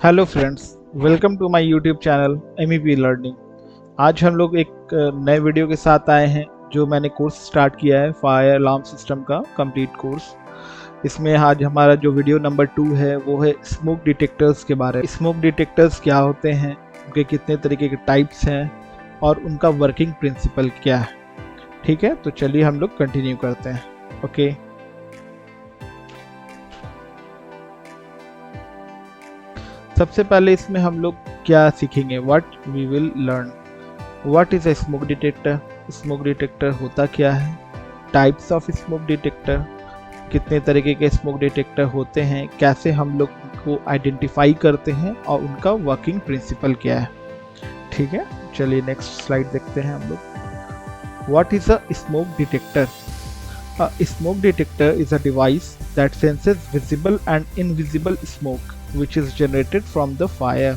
Hello friends, welcome to my YouTube channel MEP learning. आज हम लोग एक नए वीडियो के साथ आए हैं जो मैंने कोर्स स्टार्ट किया है फायर अलार्म सिस्टम का कंप्लीट कोर्स। इसमें आज हमारा जो वीडियो नंबर 2 है वो है स्मोक डिटेक्टर्स के बारे में। स्मोक डिटेक्टर्स क्या होते हैं, उनके कितने तरीके के टाइप्स हैं और उनका वर्किंग प्रिंसिपल क्या है। ठीक है, तो चलिए हम लोग कंटिन्यू करते हैं। ओके, सबसे पहले इसमें हम लोग क्या सीखेंगे, what we will learn. What is a smoke detector, smoke detector होता क्या है, टाइप्स ऑफ स्मोक डिटेक्टर, कितने तरीके के स्मोक डिटेक्टर होते हैं, कैसे हम लोग को आइडेंटिफाई करते हैं और उनका वर्किंग प्रिंसिपल क्या है। ठीक है, चलिए नेक्स्ट स्लाइड देखते हैं हम लोग। What is a smoke detector? A smoke detector is a device that senses visible and invisible smoke which is generated from the fire।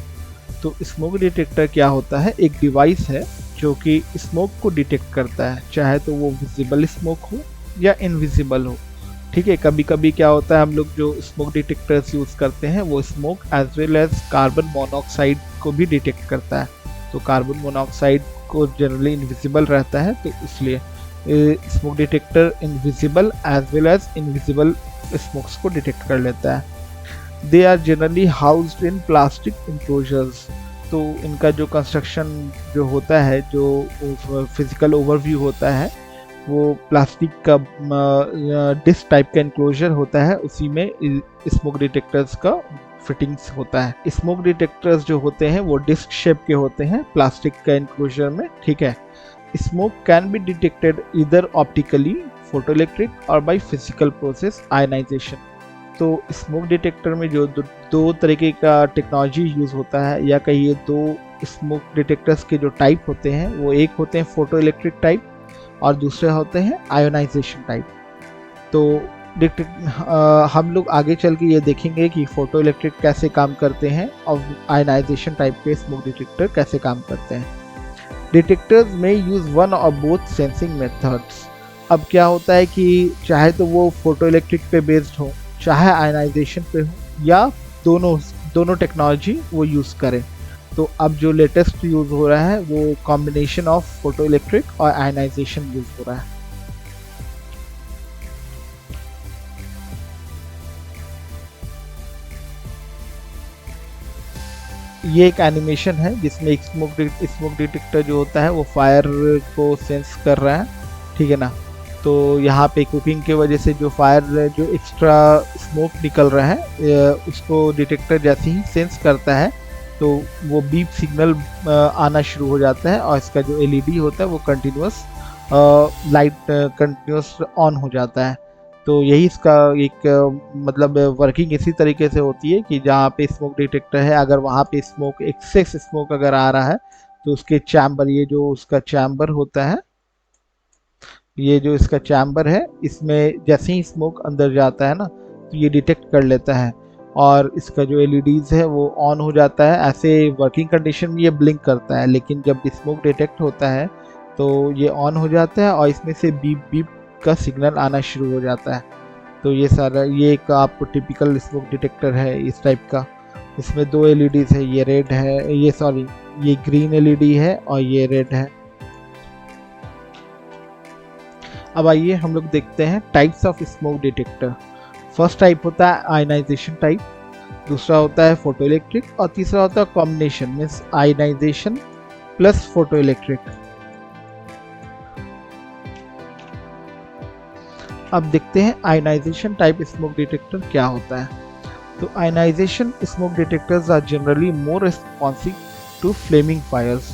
तो स्मोक डिटेक्टर क्या होता है? एक डिवाइस है जो कि स्मोक को डिटेक्ट करता है, चाहे तो वो विजिबल स्मोक हो या इनविजिबल हो। ठीक है, कभी कभी क्या होता है, हम लोग जो स्मोक डिटेक्टर्स यूज़ करते हैं वो smoke as well as carbon monoxide को भी डिटेक्ट करता है। तो कार्बन मोनोऑक्साइड को जनरली इनविजिबल रहता है, तो इसलिए smoke detector invisible as well as invisible smokes को डिटेक्ट कर लेता है। They are generally housed in plastic enclosures. तो इनका जो कंस्ट्रक्शन जो होता है, जो फिजिकल ओवरव्यू होता है, वो प्लास्टिक का डिस्क टाइप का इंक्लोजर होता है, उसी में स्मोक डिटेक्टर्स का फिटिंग्स होता है। स्मोक डिटेक्टर्स जो होते हैं वो डिस्क शेप के होते हैं प्लास्टिक का इंक्लोजर में। ठीक है, smoke can be detected either optically, photoelectric or by physical process ionization। तो स्मोक डिटेक्टर में जो दो तरीके का टेक्नोलॉजी यूज़ होता है, या कहिए दो स्मोक डिटेक्टर्स के जो टाइप होते हैं वो एक होते हैं फोटो इलेक्ट्रिक टाइप और दूसरे होते हैं आयोनाइजेशन टाइप। तो हम लोग आगे चल के ये देखेंगे कि फोटो इलेक्ट्रिक कैसे काम करते हैं और आयोनाइजेशन टाइप के स्मोक डिटेक्टर कैसे काम करते हैं। डिटेक्टर्स में यूज़ वन और बोथ सेंसिंग मेथड्स। अब क्या होता है कि चाहे तो वो फोटो इलेक्ट्रिक पे बेस्ड हो, चाहे आयनाइजेशन पे हो, या दोनों टेक्नोलॉजी वो यूज़ करें। तो अब जो लेटेस्ट यूज़ हो रहा है वो कॉम्बिनेशन ऑफ फोटो इलेक्ट्रिक और आयनाइजेशन यूज़ हो रहा है। ये एक एनिमेशन है जिसमें एक स्मोक डिटेक्टर जो होता है वो फायर को सेंस कर रहा है। ठीक है ना, तो यहाँ पे कुकिंग की वजह से जो फायर जो एक्स्ट्रा स्मोक निकल रहा है उसको डिटेक्टर जैसे ही सेंस करता है तो वो बीप सिग्नल आना शुरू हो जाता है और इसका जो LED होता है वो कंटिन्यूस लाइट कंटिन्यूस ऑन हो जाता है। तो यही इसका एक मतलब वर्किंग इसी तरीके से होती है कि जहाँ पे स्मोक डिटेक्टर है, अगर वहाँ पे स्मोक एक्सेस स्मोक अगर आ रहा है तो उसके चैम्बर, ये जो उसका चैम्बर होता है, ये जो इसका चैम्बर है, इसमें जैसे ही स्मोक अंदर जाता है ना तो ये डिटेक्ट कर लेता है और इसका जो LEDs है वो ऑन हो जाता है। ऐसे वर्किंग कंडीशन में ये ब्लिंक करता है, लेकिन जब स्मोक डिटेक्ट होता है तो ये ऑन हो जाता है और इसमें से बीप बीप का सिग्नल आना शुरू हो जाता है। तो ये सारा ये एक आपको टिपिकल स्मोक डिटेक्टर है इस टाइप का। इसमें दो LEDs है, ये रेड है, ये ग्रीन LED है और ये रेड है। अब आइए हम लोग देखते हैं types of smoke detector. First type होता है आयनाइजेशन टाइप, दूसरा होता है फोटो इलेक्ट्रिक और तीसरा होता है combination means ionization plus photo electric. अब देखते हैं आयनाइजेशन टाइप स्मोक डिटेक्टर क्या होता है। तो ionization smoke detectors are generally more responsive to flaming fires.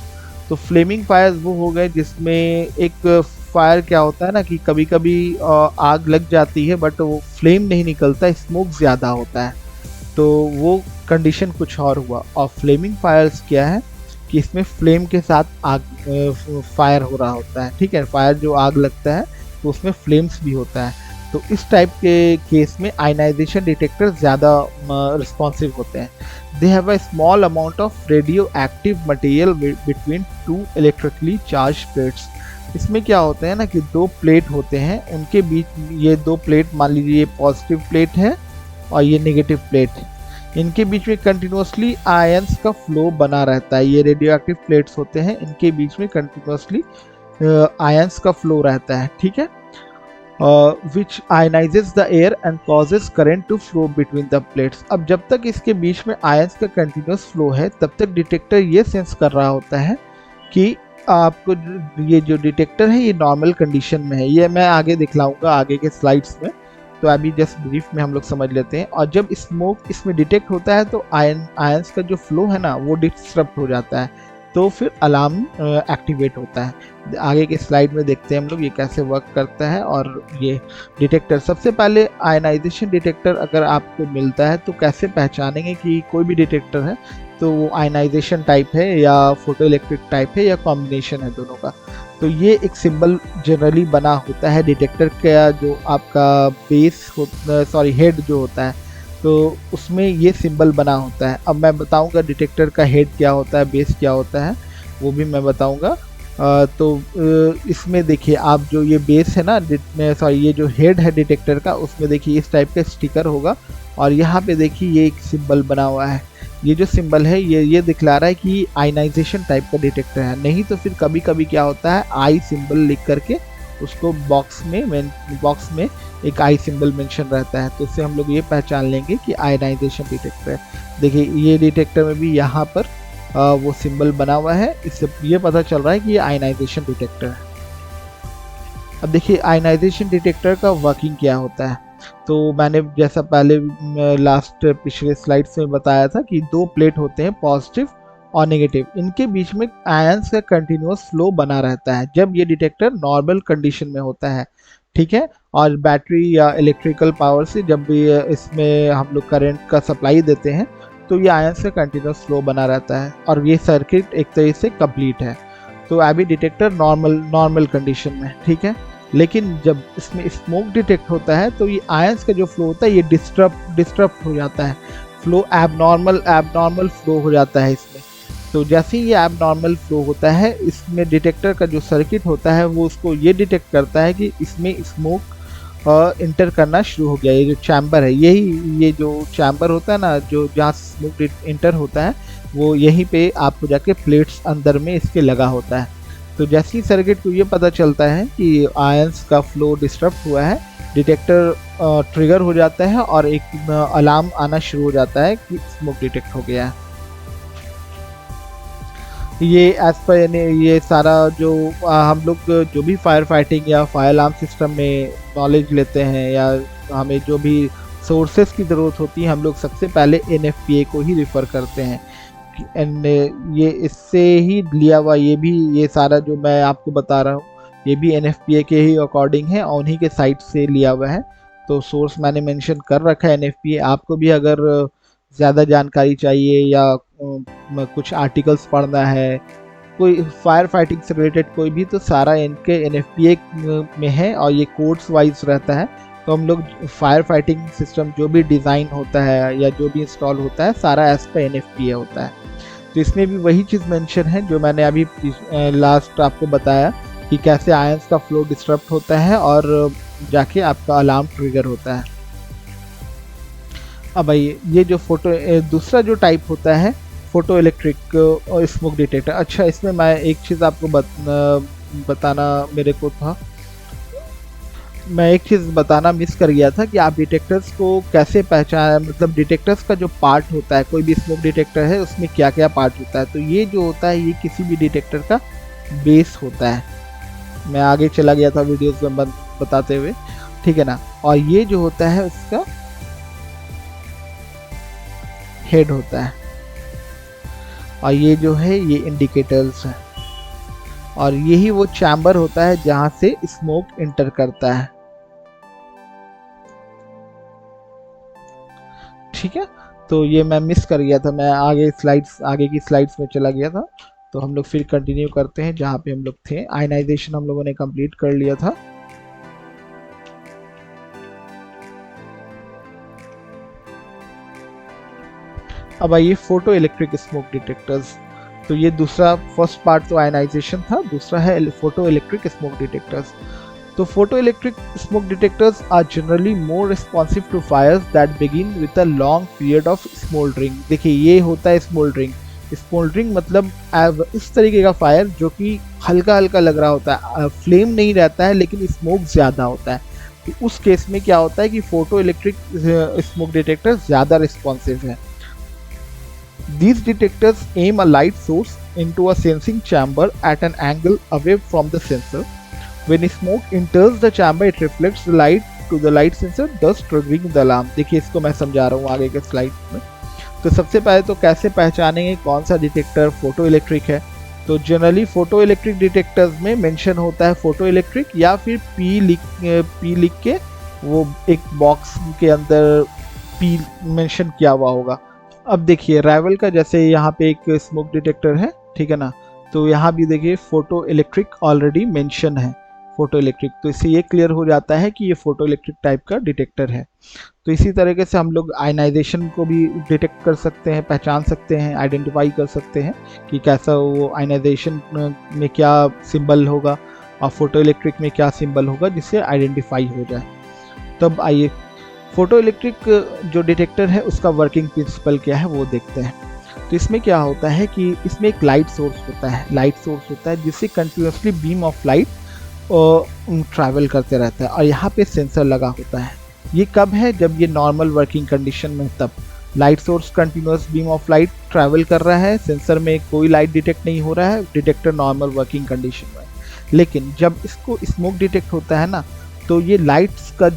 तो फ्लेमिंग फायर्स वो हो गए जिसमें एक फायर क्या होता है ना कि कभी कभी आग लग जाती है बट वो फ्लेम नहीं निकलता, स्मोक ज़्यादा होता है, तो वो कंडीशन कुछ और हुआ। और फ्लेमिंग फायर्स क्या है कि इसमें फ्लेम के साथ आग फायर हो रहा होता है। ठीक है, फायर जो आग लगता है तो उसमें फ्लेम्स भी होता है। तो इस टाइप के केस में आयनाइजेशन डिटेक्टर ज़्यादा रिस्पॉन्सिव होते हैं। They have a small amount of radio active material between two electrically charge plates. इसमें क्या होता है ना कि दो प्लेट होते हैं, उनके बीच ये दो प्लेट, मान लीजिए ये पॉजिटिव प्लेट है और ये नेगेटिव प्लेट है। इनके बीच में कंटिन्यूसली आयंस का फ्लो बना रहता है। ये रेडियो एक्टिव प्लेट्स होते हैं, इनके बीच में कंटिन्यूसली आयंस का फ्लो रहता है, ठीक है, which ionises the air and causes current to flow between the plates. अब जब तक इसके बीच में आयंस का कंटिन्यूस फ्लो है तब तक डिटेक्टर ये सेंस कर रहा होता है कि आपको ये जो डिटेक्टर है ये नॉर्मल कंडीशन में है। ये मैं आगे दिखलाऊंगा आगे के स्लाइड्स में, तो अभी जस्ट ब्रीफ में हम लोग समझ लेते हैं। और जब स्मोक इसमें डिटेक्ट होता है तो आयंस का जो फ्लो है ना वो डिस्टर्ब हो जाता है, तो फिर अलार्म एक्टिवेट होता है। आगे के स्लाइड में देखते हैं हम लोग ये कैसे वर्क करता है। और ये डिटेक्टर, सबसे पहले आयनाइजेशन डिटेक्टर अगर आपको मिलता है तो कैसे पहचानेंगे कि कोई भी डिटेक्टर है तो वो आयनाइजेशन टाइप है या फोटो इलेक्ट्रिक टाइप है या कॉम्बिनेशन है दोनों का। तो ये एक सिंबल जनरली बना होता है डिटेक्टर का, जो आपका बेस सॉरी हेड जो होता है तो उसमें ये सिंबल बना होता है। अब मैं बताऊंगा डिटेक्टर का हेड क्या होता है, बेस क्या होता है, वो भी मैं बताऊंगा। इसमें देखिए आप जो ये बेस है ना, सॉरी ये जो हेड है डिटेक्टर का, उसमें देखिए इस टाइप का स्टिकर होगा और यहाँ पे देखिए ये एक सिंबल बना हुआ है। ये जो सिंबल है ये दिखला रहा है कि आयनाइजेशन टाइप का डिटेक्टर है। नहीं तो फिर कभी कभी क्या होता है आई सिंबल लिख करके उसको बॉक्स में एक आई सिंबल मेंशन रहता है, तो इससे हम लोग ये पहचान लेंगे कि आयनाइजेशन डिटेक्टर है। देखिए ये डिटेक्टर में भी यहाँ पर वो सिंबल बना हुआ है, इससे ये पता चल रहा है कि ये आयनाइजेशन डिटेक्टर है। अब देखिए आयनाइजेशन डिटेक्टर का वर्किंग क्या होता है। तो मैंने जैसा पहले लास्ट पिछले स्लाइड्स में बताया था कि दो प्लेट होते हैं पॉजिटिव और नेगेटिव, इनके बीच में आयंस का कंटिन्यूस फ्लो बना रहता है जब ये डिटेक्टर नॉर्मल कंडीशन में होता है, ठीक है। और बैटरी या इलेक्ट्रिकल पावर से जब भी इसमें हम लोग करंट का सप्लाई देते हैं तो ये आयंस का कंटिन्यूस फ्लो बना रहता है और ये सर्किट एक तरह से कंप्लीट है। तो अभी डिटेक्टर नॉर्मल कंडीशन में, ठीक है। लेकिन जब इसमें स्मोक डिटेक्ट होता है तो ये आयंस का जो फ्लो होता है ये डिस्टर्ब हो जाता है, फ्लो एबनॉर्मल फ्लो हो जाता है इसमें। तो जैसे ही ये एबनॉर्मल फ्लो होता है इसमें डिटेक्टर का जो सर्किट होता है वो उसको ये डिटेक्ट करता है कि इसमें स्मोक इंटर करना शुरू हो गया। ये जो चैम्बर है, ये जो चैम्बर होता है ना, जो जहाँ स्मोक इंटर होता है वो यहीं पे आपको जाके प्लेट्स अंदर में इसके लगा होता है। तो जैसे ही सर्किट को ये पता चलता है कि आयंस का फ्लो डिस्टर्ब हुआ है, डिटेक्टर ट्रिगर हो जाता है और एक अलार्म आना शुरू हो जाता है कि स्मोक डिटेक्ट हो गया है। ये एज पर ये सारा जो हम लोग जो भी फायर फाइटिंग या फायर अलार्म सिस्टम में नॉलेज लेते हैं या हमें जो भी सोर्सेस की ज़रूरत होती है, हम लोग सबसे पहले NFPA को ही रिफ़र करते हैं। एंड ये इससे ही लिया हुआ ये सारा जो मैं आपको बता रहा हूँ ये भी NFPA के ही अकॉर्डिंग है और उन्हीं के साइट से लिया हुआ है। तो सोर्स मैंने मेंशन कर रखा है NFPA। आपको भी अगर ज़्यादा जानकारी चाहिए या कुछ आर्टिकल्स पढ़ना है, कोई फायर फाइटिंग से रिलेटेड कोई भी, तो सारा इनके NFPA में है और ये कोड्स वाइज रहता है। तो हम लोग फायर फाइटिंग सिस्टम जो भी डिज़ाइन होता है या जो भी इंस्टॉल होता है सारा एज पर NFPA होता है। तो इसमें भी वही चीज़ मेंशन है जो मैंने अभी लास्ट आपको बताया कि कैसे आयंस का फ्लो डिस्टर्ब होता है और जाके आपका अलार्म ट्रिगर होता है। अब भाई ये जो दूसरा जो टाइप होता है फोटो इलेक्ट्रिक स्मोक डिटेक्टर। अच्छा, इसमें मैं एक चीज़ आपको बताना मेरे को था, मैं एक चीज़ बताना मिस कर गया था कि आप डिटेक्टर्स को कैसे पहचान, मतलब डिटेक्टर्स का जो पार्ट होता है, कोई भी स्मोक डिटेक्टर है उसमें क्या क्या पार्ट होता है। तो ये जो होता है ये किसी भी डिटेक्टर का बेस होता है। मैं आगे चला गया था वीडियोस में बताते हुए, ठीक है ना। और ये जो होता है उसका हेड होता है और ये जो है ये इंडिकेटर्स है और यही वो चैम्बर होता है जहां से स्मोक इंटर करता है, ठीक है। तो ये मैं मिस कर गया था, मैं आगे की स्लाइड्स में चला गया था। तो हम लोग फिर कंटिन्यू करते हैं जहाँ पे हम लोग थे। आयनाइजेशन हम लोगों ने कंप्लीट कर लिया था। अब आइए फोटो इलेक्ट्रिक स्मोक डिटेक्टर्स। तो ये दूसरा, फर्स्ट पार्ट तो आयनाइजेशन था, दूसरा है फोटो इलेक्ट्रिक स्मोक डिटेक्टर्स। तो photoelectric smoke detectors are generally more responsive to fires that begin with a long period of smoldering। देखिए ये होता है smoldering। स्मोल्डरिंग मतलब इस तरीके का फायर जो कि हल्का हल्का लग रहा होता है, फ्लेम नहीं रहता है लेकिन स्मोक ज़्यादा होता है। तो उस केस में क्या होता है कि फोटो इलेक्ट्रिक स्मोक डिटेक्टर ज़्यादा रिस्पॉन्सिव है। These detectors aim a light source into a sensing chamber at an angle away from the sensor. When smoke enters the chamber, it reflects the light to the light sensor, thus triggering the alarm। देखिए इसको मैं समझा रहा हूँ आगे के slide में। तो सबसे पहले तो कैसे पहचानेंगे कौन सा डिटेक्टर फोटो इलेक्ट्रिक है। तो जनरली फोटो इलेक्ट्रिक डिटेक्टर्स में मेंशन होता है फोटो इलेक्ट्रिक या फिर पी लिख के वो एक बॉक्स के अंदर पी मेंशन किया हुआ होगा। अब देखिए राइवल का जैसे यहाँ पे एक स्मोक डिटेक्टर है, ठीक है ना, तो यहाँ भी देखिए फोटो इलेक्ट्रिक ऑलरेडी मेंशन है फोटो इलेक्ट्रिक, तो इससे ये क्लियर हो जाता है कि ये फोटो इलेक्ट्रिक टाइप का डिटेक्टर है। तो इसी तरीके से हम लोग आयनाइजेशन को भी डिटेक्ट कर सकते हैं, पहचान सकते हैं, आइडेंटिफाई कर सकते हैं कि कैसा वो आयनाइजेशन में क्या सिंबल होगा और फोटो इलेक्ट्रिक में क्या सिंबल होगा, जिससे आइडेंटिफाई हो जाए। तब आइए फोटो इलेक्ट्रिक जो डिटेक्टर है उसका वर्किंग प्रिंसिपल क्या है वो देखते हैं। तो इसमें क्या होता है कि इसमें एक लाइट सोर्स होता है जिससे continuously beam of light travel करते रहता है और यहाँ पे सेंसर लगा होता है। ये कब है? जब ये नॉर्मल वर्किंग कंडीशन में, तब light source continuous beam of light travel कर रहा है, सेंसर में कोई लाइट डिटेक्ट नहीं हो रहा है, डिटेक्टर नॉर्मल वर्किंग कंडीशन में। लेकिन जब इसको स्मोक डिटेक्ट होता है ना, तो ये लाइट का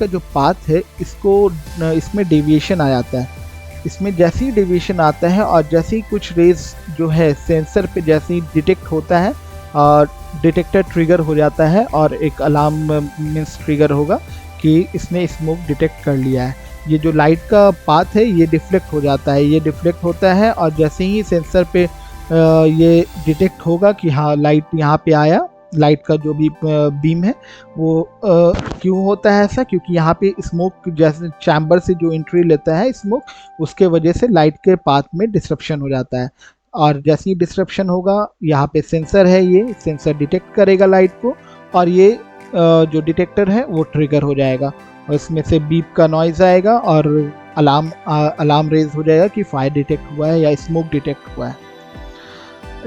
जो पाथ है इसमें डेविएशन आ जाता है। इसमें जैसे ही डेविएशन आता है और जैसे ही कुछ रेज जो है सेंसर पे जैसे ही डिटेक्ट होता है और डिटेक्टर ट्रिगर हो जाता है और एक अलार्म मीन्स ट्रिगर होगा कि इसने स्मोक डिटेक्ट कर लिया है। ये जो लाइट का पाथ है ये डिफ्लेक्ट हो जाता है, ये डिफ्लेक्ट होता है और जैसे ही सेंसर पे ये डिटेक्ट होगा कि हाँ लाइट यहाँ पे आया, लाइट का जो भी बीम है वो क्यों होता है ऐसा, क्योंकि यहाँ पे स्मोक जैसे चैम्बर से जो एंट्री लेता है स्मोक, उसके वजह से लाइट के पाथ में डिस्ट्रप्शन हो जाता है। और जैसे ही डिस्ट्रप्शन होगा यहाँ पे सेंसर है, ये सेंसर डिटेक्ट करेगा लाइट को और ये जो डिटेक्टर है वो ट्रिगर हो जाएगा और इसमें से बीप का नॉइज आएगा और अलार्म रेज हो जाएगा कि फायर डिटेक्ट हुआ है या स्मोक डिटेक्ट हुआ है।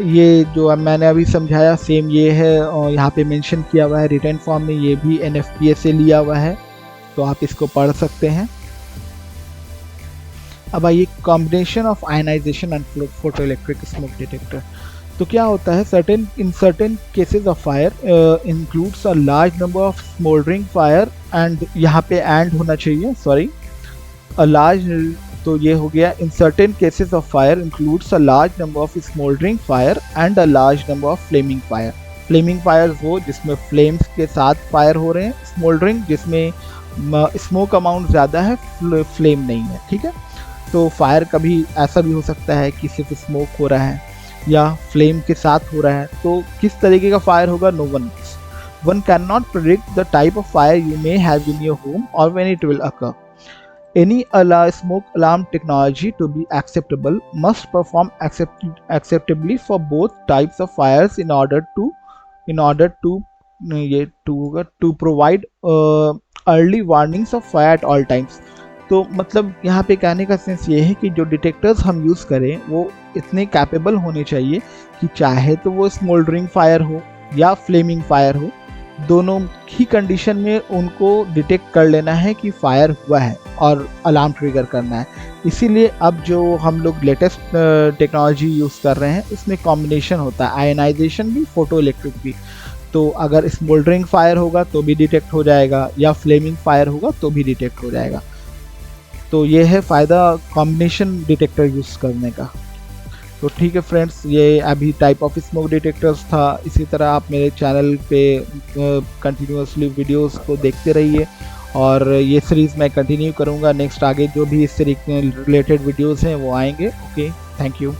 ये जो मैंने अभी समझाया सेम ये है और यहाँ पे मेंशन किया हुआ है रिटन फॉर्म में, ये भी NFPA से लिया हुआ है, तो आप इसको पढ़ सकते हैं। अब आइए combination of ionization and photo electric smoke detector. तो क्या होता है, in certain cases of fire includes a large number of smouldering fire and, यहाँ पे एंड होना चाहिए, सॉरी, अ लार्ज, तो ये हो गया इन certain cases of fire includes a large number of smouldering fire and a large number of Fleming fire. Fleming fire वो जिसमें फ्लेम्स के साथ फायर हो रहे हैं, स्मोल्डरिंग जिसमें स्मोक अमाउंट ज़्यादा है, फ्लेम नहीं है, ठीक है। तो फायर कभी ऐसा भी हो सकता है कि सिर्फ स्मोक हो रहा है या फ्लेम के साथ हो रहा है, तो किस तरीके का फायर होगा, no one can not predict the type of fire you may have in your home और when it will occur. Any smoke alarm technology to be acceptable must perform acceptably for both types of fires in order to provide early warnings of fire at all times। तो मतलब यहाँ पे कहने का sense ये है कि जो डिटेक्टर्स हम यूज़ करें वो इतने कैपेबल होने चाहिए कि चाहे तो वो स्मोल्डरिंग फायर हो या फ्लेमिंग फायर हो, दोनों ही कंडीशन में उनको डिटेक्ट कर लेना है कि फायर हुआ है और अलार्म ट्रिगर करना है। इसीलिए अब जो हम लोग लेटेस्ट टेक्नोलॉजी यूज़ कर रहे हैं उसमें कॉम्बिनेशन होता है, आयनाइजेशन भी, फोटो इलेक्ट्रिक भी। तो अगर स्मोल्डरिंग फायर होगा तो भी डिटेक्ट हो जाएगा या फ्लेमिंग फायर होगा तो भी डिटेक्ट हो जाएगा। तो ये है फ़ायदा कॉम्बिनेशन डिटेक्टर यूज़ करने का। तो ठीक है फ्रेंड्स, ये अभी टाइप ऑफ स्मोक डिटेक्टर्स था। इसी तरह आप मेरे चैनल पे कंटिन्यूसली वीडियोस को देखते रहिए और ये सीरीज़ मैं कंटिन्यू करूँगा। नेक्स्ट आगे जो भी इससे रिलेटेड वीडियोस हैं वो आएंगे। Okay, thank you.